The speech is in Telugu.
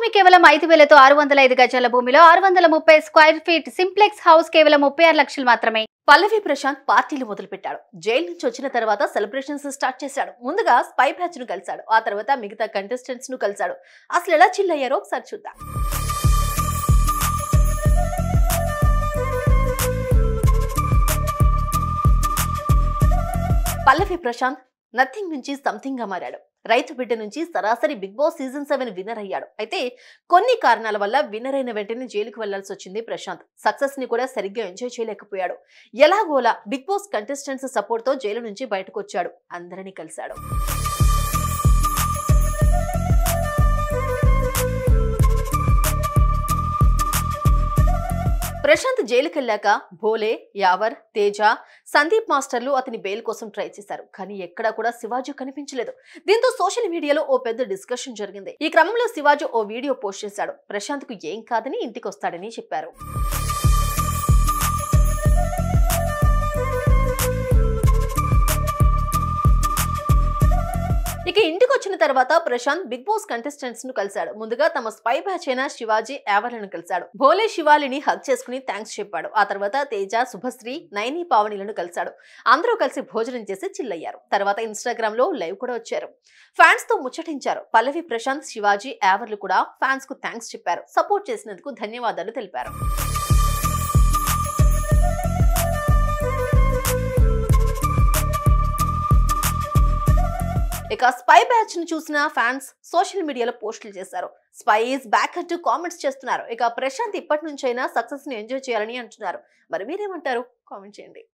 భూమి కేవలం 5,000తో 605 గజాల భూమిలో 630 స్క్వేర్ ఫీట్ సింప్లెక్స్ హౌస్ కేవలం 36 లక్షలు మాత్రమే. పల్లవి ప్రశాంత్ పార్టీలు మొదలుపెట్టాడు. జైలు నుంచి వచ్చిన తర్వాత సెలబ్రేషన్స్ స్టార్ట్ చేశాడు. ముందుగా స్పై బ్యాచ్ ను కలిశాడు. ఆ తర్వాత మిగతా కంటెస్టెంట్స్ ను కలిశాడు. అసలు ఎలా చిల్ అయ్యారో ఒకసారి చూద్దాం. పల్లవి ప్రశాంత్ నథింగ్ నుంచి సంథింగ్ గా మారాడు. రైతు బిడ్డ నుంచి సరాసరి బిగ్ బాస్ సీజన్ 7 విన్నర్ అయ్యాడు. అయితే కొన్ని కారణాల వల్ల విన్నర్ అయిన వెంటనే జైలుకు వెళ్లాల్సి వచ్చింది ప్రశాంత్. సక్సెస్ ని కూడా సరిగ్గా ఎంజాయ్ చేయలేకపోయాడు. ఎలాగోలా బిగ్ బాస్ కంటెస్టెంట్స్ సపోర్ట్ తో జైలు నుంచి బయటకు వచ్చాడు. అందరినీ కలిశాడు. ప్రశాంత్ జైలుకెళ్లాక భోలే, యావర్, తేజ, సందీప్ మాస్టర్లు అతని బెయిల్ కోసం ట్రై చేశారు. కానీ ఎక్కడా కూడా శివాజీ కనిపించలేదు. దీంతో సోషల్ మీడియాలో ఓ పెద్ద డిస్కషన్ జరిగింది. ఈ క్రమంలో శివాజీ ఓ వీడియో పోస్ట్ చేశాడు. ప్రశాంత్ కు ఏం కాదని ఇంటికి వస్తాడని చెప్పారు. ఇక ఇంటికి వచ్చిన తర్వాత ప్రశాంత్ బిగ్ బాస్ కంటెస్టెంట్స్ ను కలిశాడు. ముందుగా తమ స్పై బ్యాచ్ అయిన శివాజీ, యావర్లను కలిశాడు. భోలే శివాలిని హగ్ చేసుకుని థ్యాంక్స్ చెప్పాడు. ఆ తర్వాత తేజ, శుభశ్రీ, నైని, పావనిలను కలిశాడు. అందరూ కలిసి భోజనం చేసి చిల్లయ్యారు. తర్వాత ఇన్స్టాగ్రామ్ లో లైవ్ కూడా వచ్చారు. ఫ్యాన్స్ తో ముచ్చటించారు. పల్లవి ప్రశాంత్, శివాజీ, యావర్లు కూడా ఫ్యాన్స్ కు థ్యాంక్స్ చెప్పారు. సపోర్ట్ చేసినందుకు ధన్యవాదాలు తెలిపారు. ఇక స్పై బ్యాచ్ ను చూసిన ఫ్యాన్స్ సోషల్ మీడియాలో పోస్టులు చేశారు. స్పై ఈజ్ బ్యాక్ అంటూ కామెంట్స్ చేస్తున్నారు. ఇక ప్రశాంత్ ఇప్పటి నుంచైనా సక్సెస్ ని ఎంజాయ్ చేయాలని అంటున్నారు. మరి మీరేమంటారు? కామెంట్ చేయండి.